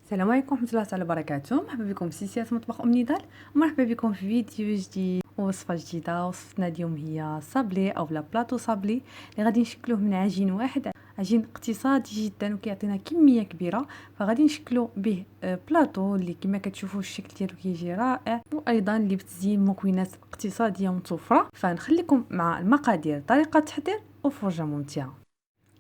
السلام عليكم ورحمه الله تعالى وبركاته. مرحبا بكم في سلسله مطبخ ام نضال، ومرحبا بكم في فيديو جديد ووصفه جديده. وصفتنا اليوم هي صابلي او بلا بلاطو صابلي اللي غادي نشكلوه من عجين واحد، عجين اقتصادي جدا وكيعطينا كميه كبيره. فغادي نشكلو به بلاطو اللي كما كتشوفوا الشكل ديالو كيجي رائع، وايضا اللي بتزيين مكونات اقتصاديه متوفره. فنخليكم مع المقادير، طريقه التحضير وفرجه ممتعه.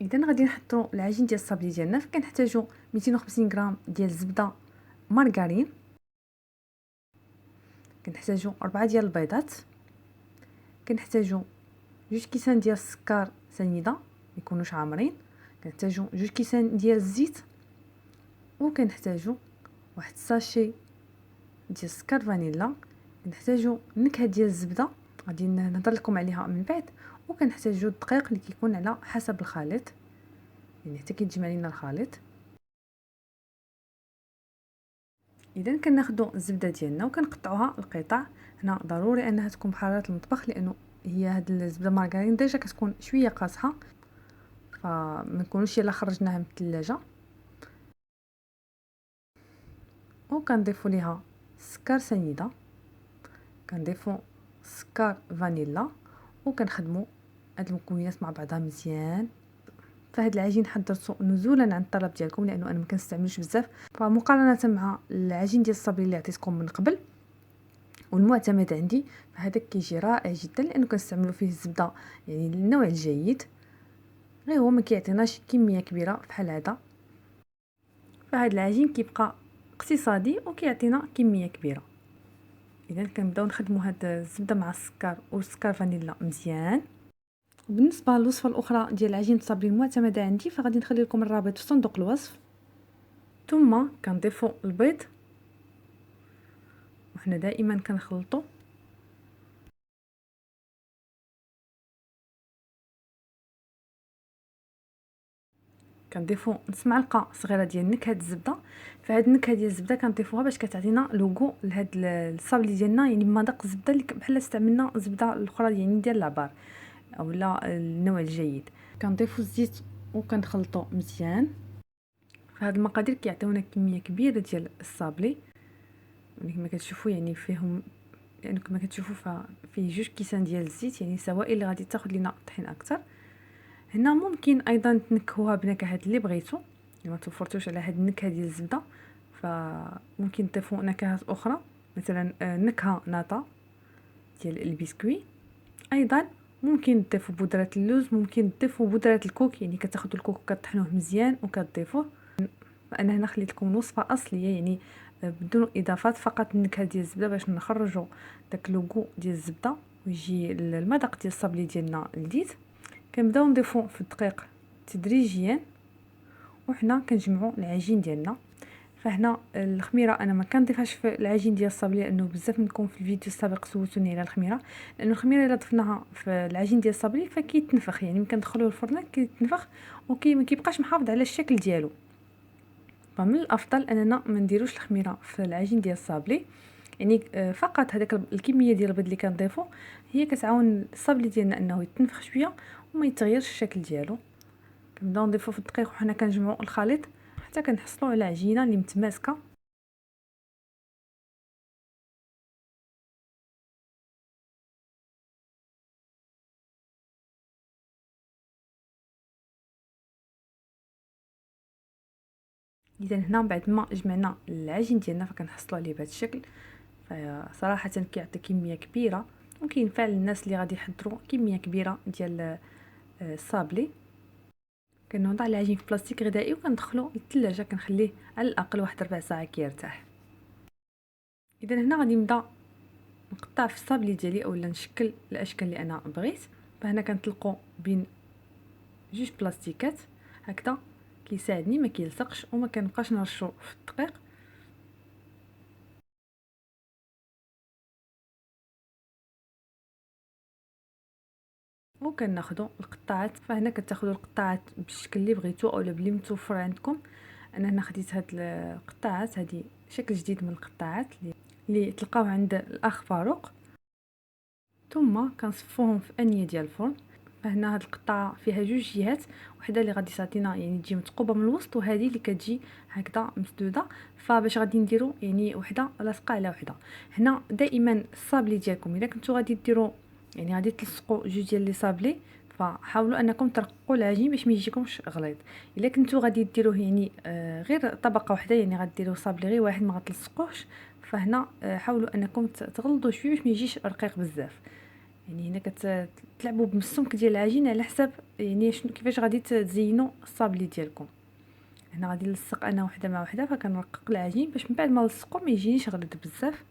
اذا غادي نحضروا العجين ديال الصابلي ديالنا، فكنحتاجوا 250 غرام ديال الزبده مارغرين، كنحتاجوا 4 ديال البيضات، كنحتاجوا 2 كيسان ديال السكر سنيده ما يكونوش عامرين، كنحتاجوا 2 كيسان ديال الزيت، وكنحتاجوا واحد ساشي ديال السكر فانيلا، كنحتاجوا نكهه ديال الزبده غادي نهضر لكم عليها من بعد، وكنحتاجوا الدقيق اللي كيكون على حسب الخليط، يعني حتى كيتجمع لينا الخليط. اذا كناخذوا الزبده ديالنا وكنقطعوها القطع. هنا ضروري انها تكون بحراره المطبخ، لانه هي هاد الزبده مارغرين ديجا كتكون شويه قاصحه، فما نكونوش يلا خرجناها من الثلاجه. وكنضيفوا ليها السكر سنيده، كنضيفوا سكر فانيلا، وكنخدموا هاد المكونات مع بعضها مزيان. فهاد العجين حضرته نزولا عن الطلب ديالكم، لانه انا ما كنستعملوش بزاف، فمقارنه مع العجين ديال الصابلي اللي عطيتكم من قبل والمعتمد عندي، فهذاك كيجي رائع جدا، لانه كنستعملوا فيه الزبده يعني النوع الجيد، غير هو ما كيعطيناش كميه كبيره بحال هذا. فهاد العجين كيبقى اقتصادي وكيعطينا كميه كبيره. اذا كنبداو نخدموا هاد الزبده مع السكر والسكر فانيلا مزيان. وبالنسبه للوصفه الاخرى ديال العجين الصابلي المعتمده عندي، فغادي نخلي لكم الرابط في صندوق الوصف. ثم كنضيفوا البيض، وحنا دائما كنخلطوا. كنضيفوا نص معلقه صغيره ديال نكهه الزبده. فهاد النكهه ديال الزبده كنضيفوها باش كتعطينا لوغو لهاد الصابلي ديالنا، يعني مذاق الزبده اللي بحال استعملنا الزبده الاخرى يعني ديال العبار اولا النوع الجيد. كنضيفوا الزيت وكنخلطوا مزيان. فهاد المقادير كيعطيونا كميه كبيره ديال الصابلي، يعني كما كتشوفوا يعني فيهم، يعني كما كتشوفوا فيه 2 كيسان ديال الزيت، يعني سوائل اللي غادي تاخذ لنا طحين اكثر. هنا ممكن ايضا تنكهوها بنكهات اللي بغيتو، ما توفرتوش على هاد النكهه ديال الزبده فممكن تضيفوا نكهات اخرى، مثلا نكهه ناتا ديال البسكوي. ايضا ممكن تضيفوا بودره اللوز، ممكن تضيفوا بودره الكوك، يعني كتاخذوا الكوك وكطحنوه مزيان وكتضيفوه. فانا هنا خليت لكم وصفه اصليه، يعني بدون اضافات، فقط النكهه ديال الزبده باش نخرجوا داك لوغو ديال الزبده ويجي المذاق ديال الصابلي ديالنا لذيذ. كنبداو نضيفو في الدقيق تدريجيا، وحنا كنجمعوا العجين ديالنا. فهنا الخميره انا ما كنضيفهاش في العجين ديال الصابلي، لانه بزاف منكم في الفيديو السابق سولتوني على الخميره، لانه الخميره الا ضفناها في العجين ديال الصابلي فكيتنفخ، يعني ملي كندخلوه الفرن كيتنفخ ما كيبقاش محافظ على الشكل ديالو. فمن الافضل اننا ما نديروش الخميره في العجين ديال الصابلي، يعني فقط هذاك الكميه ديال البيض اللي كنضيفو هي كتعاون الصابلي ديالنا انه يتنفخ شويه وما يتغيرش الشكل ديالو. كنبداو نضيفو في الدقيق وحنا كنجمعوا الخليط حتى كنحصلوا على عجينه اللي متماسكه. اذا هنا بعد ما جمعنا العجين ديالنا فكنحصلوا عليه بهذا الشكل، فصراحه كيعطي كميه كبيره وكينفع للناس اللي غادي يحضروا كميه كبيره ديال الصابلي. كنوضع العجين في بلاستيك غذائي وكندخلو للثلاجه، كنخليه على الاقل واحد 4 ساعات كيرتاح. اذا هنا غادي نبدا نقطع في الصابلي ديالي اولا نشكل الاشكال اللي انا بغيت. فهنا كنطلقوا بين 2 بلاستيكات هكذا كيساعدني ما كيلصقش وما كنبقاش نرشو في الدقيق. وكناخذوا القطاعات، فهنا كتاخذوا القطاعات بالشكل اللي بغيتو اولا بلي متوفر عندكم. انا هنا خديت هاد القطاعات، هذه شكل جديد من القطاعات اللي تلقاوه عند الاخ فاروق. ثم كنصفوهم في انيه ديال الفرن. فهنا هاد القطعه فيها جوج جهات، وحده اللي غادي تعطينا يعني تجي مثقوبه من الوسط، وهذه اللي كتجي هكذا مسدوده. فباش غادي نديرو يعني وحده لاصقه على وحده. هنا دائما الصابلي ديالكم الا كنتو غادي ديروا يعني غادي تلصقوا جوج ديال لي صابلي، فحاولوا انكم ترققوا العجين باش ما يجيكمش غليظ. الا كنتو غادي ديروه يعني غير طبقه واحده، يعني غديروا صابلي غير واحد ما غتلصقوهش، فهنا حاولوا انكم تغلظوا شويه باش ما يجيش رقيق بزاف. يعني هنا كتلعبوا بالسمك ديال العجين على حسب يعني شنو كيفاش غادي تزينوا الصابلي ديالكم. هنا غادي نلصق انا وحده مع وحده، فكنرقق العجين باش من بعد ما نلصقو ما يجينيش غليظ بزاف.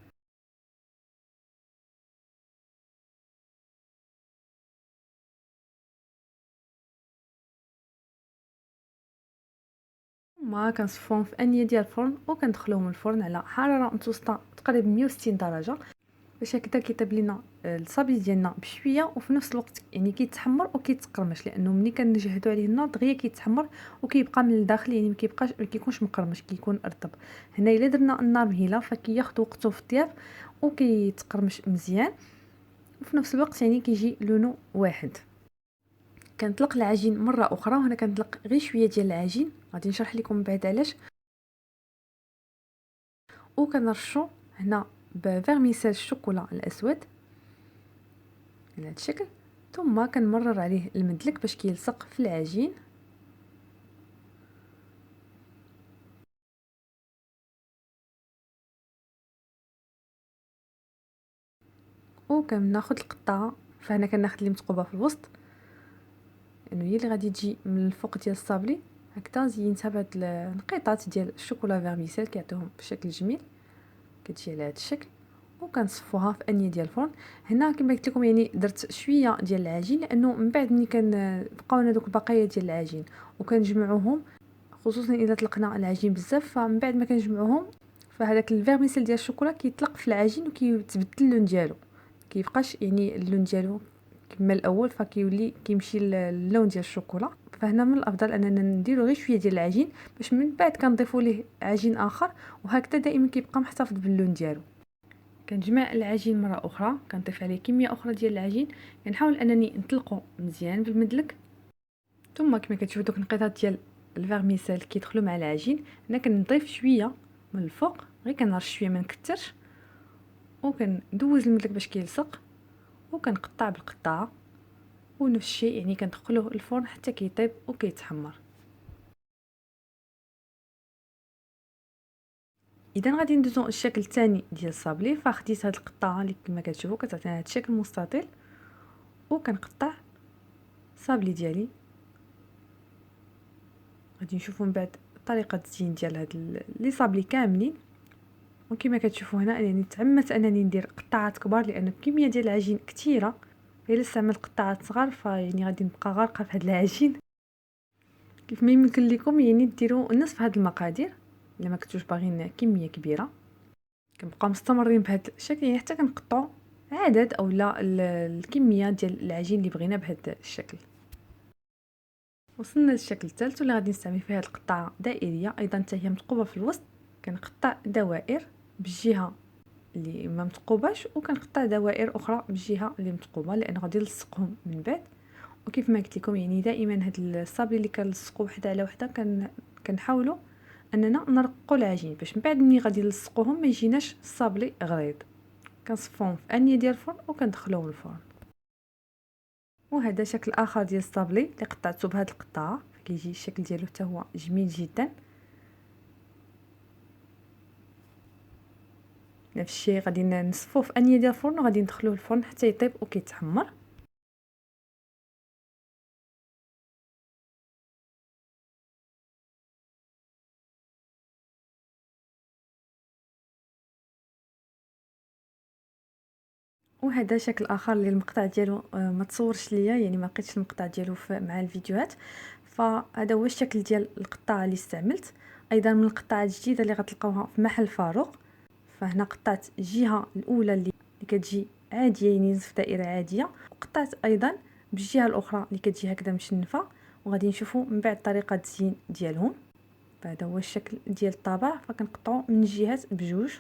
ما كنصفوهم في انيه ديال الفرن وكندخلوهم الفرن على حراره متوسطه تقريبا 160 درجه، باش هكذا كيطيب لينا الصابلي ديالنا بشويه، وفي نفس الوقت يعني كيتحمر وكيتقرمش، لانه ملي كنجهدوا عليه النار دغيا كيتحمر وكيبقى من الداخل يعني ما كيكونش مقرمش، كيكون رطب. هنا الا درنا النار مهيله فكياخذ وقته في الطياب وكيتقرمش مزيان، وفي نفس الوقت يعني كيجي لونه واحد. كنطلق العجين مره اخرى، وهنا كنطلق غير شويه ديال العجين، غادي نشرح لكم من بعد علاش. وكنرشو هنا بفيرميسيل الشوكولا الاسود على هذا الشكل، ثم كنمرر عليه المدلك باش كيلصق في العجين. وكناخذ القطعه، فهنا كناخذ اللي مثقوبه في الوسط، انه هي اللي غادي تجي من الفوق ديال الصابلي هكذا. زينتها بهاد النقيطات ديال الشوكولا فيرميسيل كيعطيوهم بشكل جميل، كتجي على هذا الشكل. وكنصفوها في انيه ديال الفرن. هنا كما قلت لكم يعني درت شويه ديال العجين، لانه من بعد ملي كنبقاو لنا دوك البقايا ديال العجين وكنجمعوهم، خصوصا اذا طلقنا العجين بزاف، فمن بعد ما كنجمعوهم فهذاك الفيرميسيل ديال الشوكولا كيطلق في العجين وكيتبدل اللون ديالو، كيبقاش يعني اللون ديالو كما الاول، فكيولي كيمشي اللون ديال الشوكولا. فهنا من الافضل اننا نديرو غير شويه ديال العجين، باش من بعد كنضيفوا ليه عجين اخر، وهكذا دائما كيبقى محتفظ باللون ديالو. كنجمع العجين مره اخرى، كنضيف عليه كميه اخرى ديال العجين، كنحاول انني نطلقه مزيان بالمدلك. ثم كما كتشوفوا دوك النقيطات ديال الفيرميسيل كيدخلوا مع العجين، هنا كنضيف شويه من الفوق، غير كنرش شويه ما نكثرش، وكندوز المدلك باش كيلصق، وكنقطع بالقطعه، ونفس الشيء يعني كندخلوه الفرن حتى كيطيب وكيتحمر. اذا غادي ندوزو الشكل الثاني ديال الصابلي، فخديت هاد القطعه اللي كما كتشوفوا كتعطينا هاد الشكل مستطيل، وكنقطع الصابلي ديالي. غادي نشوفوا من بعد طريقه التزيين ديال هاد لي صابلي كاملين. وكما كتشوفوا هنا يعني تعمدت انني ندير قطعات كبار، لان الكميه ديال العجين كثيره، الا استعملت قطعات صغار فيعني غادي نبقى غارقه في هاد العجين. كيف ما يمكن لكم يعني ديروا نصف هاد المقادير الا ما كنتوش باغيين كميه كبيره. كنبقاو مستمرين بهذا الشكل يعني حتى كنقطعوا عدد او لا الكميه ديال العجين اللي بغينا بهذا الشكل. وصلنا للشكل الثالث واللي غادي نستعمل فيه هذه القطعه دائريه، ايضا حتى هي مثقوبه في الوسط. كنقطع دوائر بالجهه اللي ما مثقوباش، وكنقطع دوائر اخرى بالجهه اللي مثقوبه، لان غادي نلصقهم من بعد. وكيف ما قلت لكم يعني دائما هاد الصابلي اللي كنلصقوا وحده على وحده كنحاولوا اننا نرققوا العجين، باش من بعد ملي غادي نلصقوهم ما يجيناش الصابلي غليظ. كنصفوهم في انيه ديال الفرن وكندخلوهم الفرن. وهذا شكل اخر ديال الصابلي اللي قطعته بهذه القطعه، كيجي الشكل ديالو حتى هو جميل جدا. نفس الشيء غادي نصفوه في انيه ديال الفرن وغادي ندخلوه الفرن حتى يطيب وكيتحمر. وهذا شكل اخر للمقطع ديالو ما تصورش ليا، يعني ما لقيتش المقطع ديالو مع الفيديوهات. فهذا هو الشكل ديال القطعه اللي استعملت، ايضا من القطعه الجديده اللي غتلقاوها في محل فاروق. فهنا قطعت الجهه الاولى اللي كتجي عاديه يعني نصف دائره عاديه، وقطعت ايضا بالجهه الاخرى اللي كتجي هكذا مشنفه، وغادي نشوفوا من بعد طريقه التزيين ديالهم. فهذا هو الشكل ديال الطابع، فكنقطعوا من الجهات بجوج.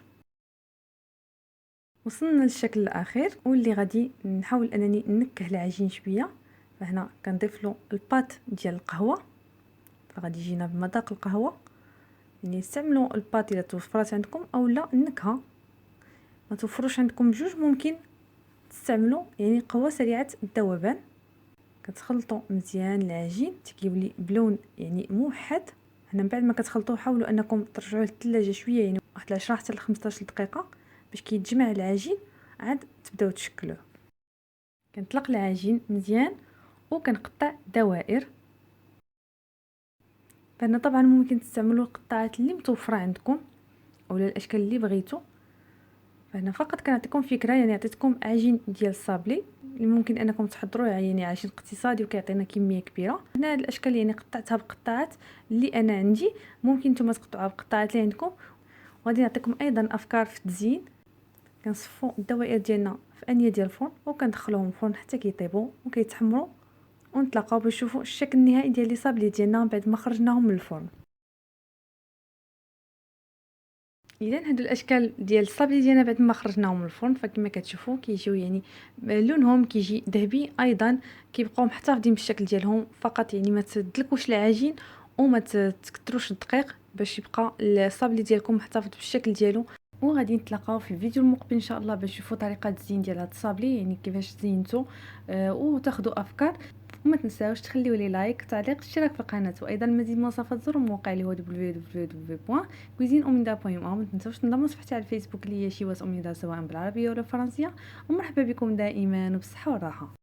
وصلنا للشكل الاخير واللي غادي نحاول انني نكه العجين شويه فهنا كنضيف له الباط ديال القهوه، فغادي يجينا بمذاق القهوه. يعني استعملوا الباط الا توفرات عندكم اولا النكهه ما توفروش عندكم بجوج، ممكن تستعملوا يعني قهوه سريعه الذوبان. كتخلطوا مزيان العجين حتى كيولي بلون يعني موحد. هنا من بعد ما كتخلطوه حاولوا انكم ترجعوه للثلاجه شويه، يعني واحد 10 حتى ل 15 دقيقه باش كيتجمع العجين، عاد تبداو تشكلوه. كنطلق العجين مزيان وكنقطع دوائر. فهنا طبعا ممكن تستعملوا القطاعات اللي متوفره عندكم اولا الاشكال اللي بغيتو. فهنا فقط كنعطيكم فكره، يعني عطيتكم عجين ديال الصابلي اللي ممكن انكم تحضروه، يعني عجين اقتصادي وكيعطينا كميه كبيره. هنا هاد الاشكال يعني قطعتها بقطاعات اللي انا عندي، ممكن نتوما تقطعوها بقطاعات اللي عندكم. وغادي نعطيكم ايضا افكار في التزيين. كنصفوا الدوائر ديالنا في انيه ديال الفرن وكندخلوهم الفرن حتى كيطيبوا وكيتحمروا، ونتلاقاو باش نشوفوا الشكل النهائي ديال لي صابلي ديالنا بعد ما خرجناهم من الفرن. اذا هادو الاشكال ديال الصابلي ديالنا بعد ما خرجناهم من الفرن، فكما كتشوفوا كيجيو يعني لونهم كيجي ذهبي، ايضا كيبقاو محتفظين بالشكل ديالهم. فقط يعني ما تدلكوش العجين وما تكثروش الدقيق باش يبقى الصابلي ديالكم محتفظ بالشكل ديالو. وغادي نتلاقاو في الفيديو المقبل ان شاء الله باش تشوفوا طريقه التزيين ديال هذا الصابلي، يعني كيفاش زينتو وتاخذوا افكار. وما تنساوش تخليوا لي لايك، تعليق، اشتراك في القناه، وايضا المزيد من وصفات زوروا الموقع اللي هو www.cuisineomida.com. ما تنساوش تنضموا صفحتي على الفيسبوك اللي هي شيواس اميده سواء بالعربيه ولا بالفرنسيه. ومرحبا بكم دائما وبالصحه والراحه.